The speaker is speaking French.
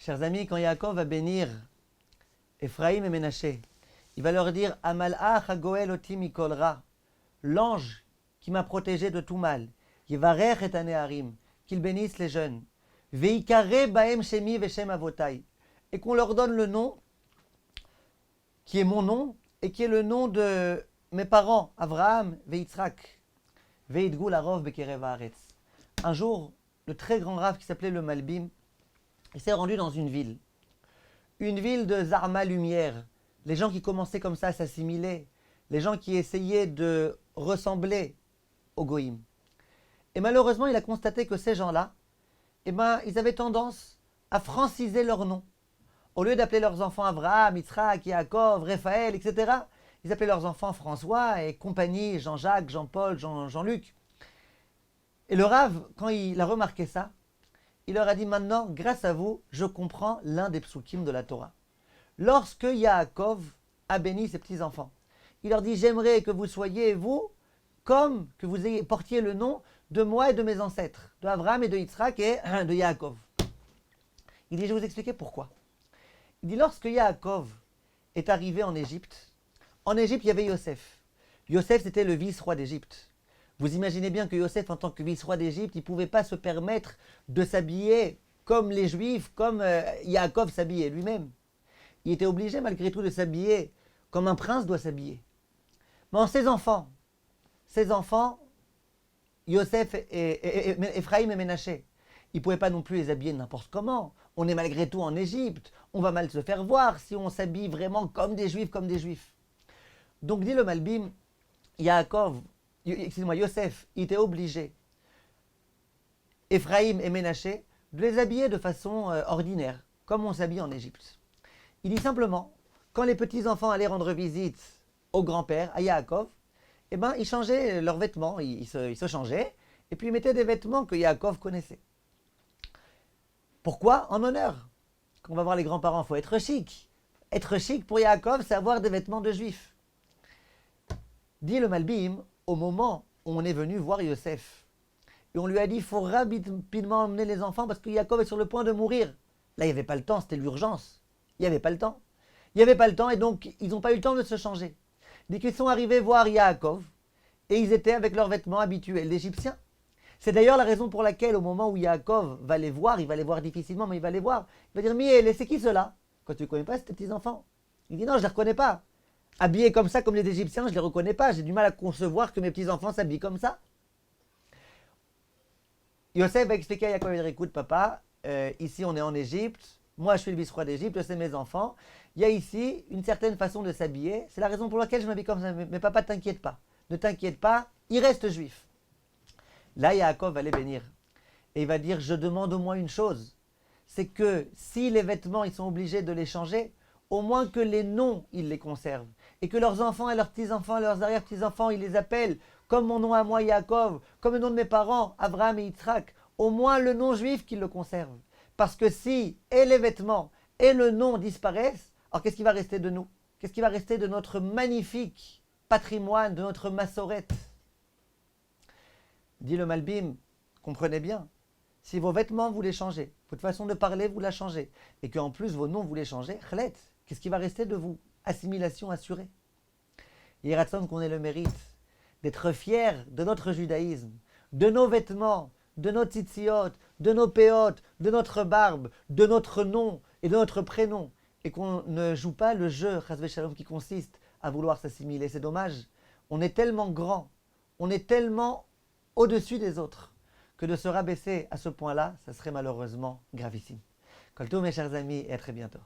Chers amis, quand Yaakov va bénir Ephraïm et Ménaché, il va leur dire Amal'ach hagoel oti mikol ra, l'ange qui m'a protégé de tout mal, Yevarech et aneharim, qu'il bénisse les jeunes, Veikare baem shemi veshem avotai, et qu'on leur donne le nom qui est mon nom et qui est le nom de mes parents, Avraham, Veitzrak, Veidgou larov bekerev haaretz. Un jour, le très grand rave qui s'appelait le Malbim, il s'est rendu dans une ville de Zarma Lumière, les gens qui commençaient comme ça à s'assimiler, les gens qui essayaient de ressembler aux Goïm. Et malheureusement, il a constaté que ces gens-là, ils avaient tendance à franciser leur nom. Au lieu d'appeler leurs enfants Avraham, Yitzhak, Yaakov, Raphaël, etc., ils appelaient leurs enfants François et compagnie, Jean-Jacques, Jean-Paul, Jean-Luc. Et le Rav, quand il a remarqué ça, il leur a dit maintenant, grâce à vous, je comprends l'un des psukim de la Torah. Lorsque Yaakov a béni ses petits-enfants, il leur dit, j'aimerais que vous soyez, vous, comme que vous portiez le nom de moi et de mes ancêtres, de Avraham et de Yitzhak et de Yaakov. Il dit, je vais vous expliquer pourquoi. Il dit, lorsque Yaakov est arrivé en Égypte, il y avait Yosef. Yosef, c'était le vice-roi d'Égypte. Vous imaginez bien que Yosef, en tant que vice-roi d'Égypte, il ne pouvait pas se permettre de s'habiller comme les Juifs, comme Yaakov s'habillait lui-même. Il était obligé, malgré tout, de s'habiller comme un prince doit s'habiller. Mais ses enfants, Yosef et Ephraïm et Ménaché, ils ne pouvaient pas non plus les habiller n'importe comment. On est malgré tout en Égypte, on va mal se faire voir si on s'habille vraiment comme des Juifs. Donc dit le Malbim, Yosef, il était obligé, Ephraïm et Ménaché, de les habiller de façon ordinaire, comme on s'habille en Égypte. Il dit simplement, quand les petits-enfants allaient rendre visite au grand-père, à Yaakov, ils changeaient leurs vêtements, ils se changeaient, et puis ils mettaient des vêtements que Yaakov connaissait. Pourquoi ? En honneur. Quand on va voir les grands-parents, il faut être chic. Être chic pour Yaakov, c'est avoir des vêtements de juifs. Dit le Malbim, au moment où on est venu voir Yosef, et on lui a dit, il faut rapidement emmener les enfants parce que Yaakov est sur le point de mourir. Là, il n'y avait pas le temps, c'était l'urgence. Il n'y avait pas le temps. Et donc, ils n'ont pas eu le temps de se changer. Dès qu'ils sont arrivés voir Yaakov, et ils étaient avec leurs vêtements habituels d'Égyptiens. C'est d'ailleurs la raison pour laquelle, au moment où Yaakov va les voir, il va les voir difficilement, mais il va les voir. Il va dire, mais c'est qui ceux-là ? Quand tu ne connais pas, c'est tes petits-enfants. Il dit, non, je ne les reconnais pas. Habillés comme ça, comme les Égyptiens, je ne les reconnais pas. J'ai du mal à concevoir que mes petits-enfants s'habillent comme ça. Yosef va expliquer à Yaakov, il va dire, écoute papa, ici on est en Égypte, moi je suis le vice-roi d'Égypte, c'est mes enfants. Il y a ici une certaine façon de s'habiller. C'est la raison pour laquelle je m'habille comme ça. Mais papa, t'inquiète pas. Ne t'inquiète pas, il reste juif. Là, Yaakov va les bénir. Et il va dire, je demande au moins une chose. C'est que si les vêtements, ils sont obligés de les changer, au moins que les noms, ils les conservent. Et que leurs enfants et leurs petits-enfants et leurs arrière-petits-enfants, ils les appellent comme mon nom à moi, Yaakov, comme le nom de mes parents, Avraham et Yitzhak. Au moins le nom juif qu'ils le conservent. Parce que si et les vêtements et le nom disparaissent, alors qu'est-ce qui va rester de nous ? Qu'est-ce qui va rester de notre magnifique patrimoine, de notre massorette ? Dit le Malbim, comprenez bien, si vos vêtements vous les changez, votre façon de parler vous la changez, et qu'en plus vos noms vous les changez, chlet, qu'est-ce qui va rester de vous ? Assimilation assurée. Yeratzon qu'on ait le mérite d'être fiers de notre judaïsme, de nos vêtements, de nos tzitziot, de nos péot, de notre barbe, de notre nom et de notre prénom, et qu'on ne joue pas le jeu, chas v'shalom, qui consiste à vouloir s'assimiler. C'est dommage. On est tellement grand, on est tellement au-dessus des autres, que de se rabaisser à ce point-là, ça serait malheureusement gravissime. Kol tov mes chers amis, et à très bientôt.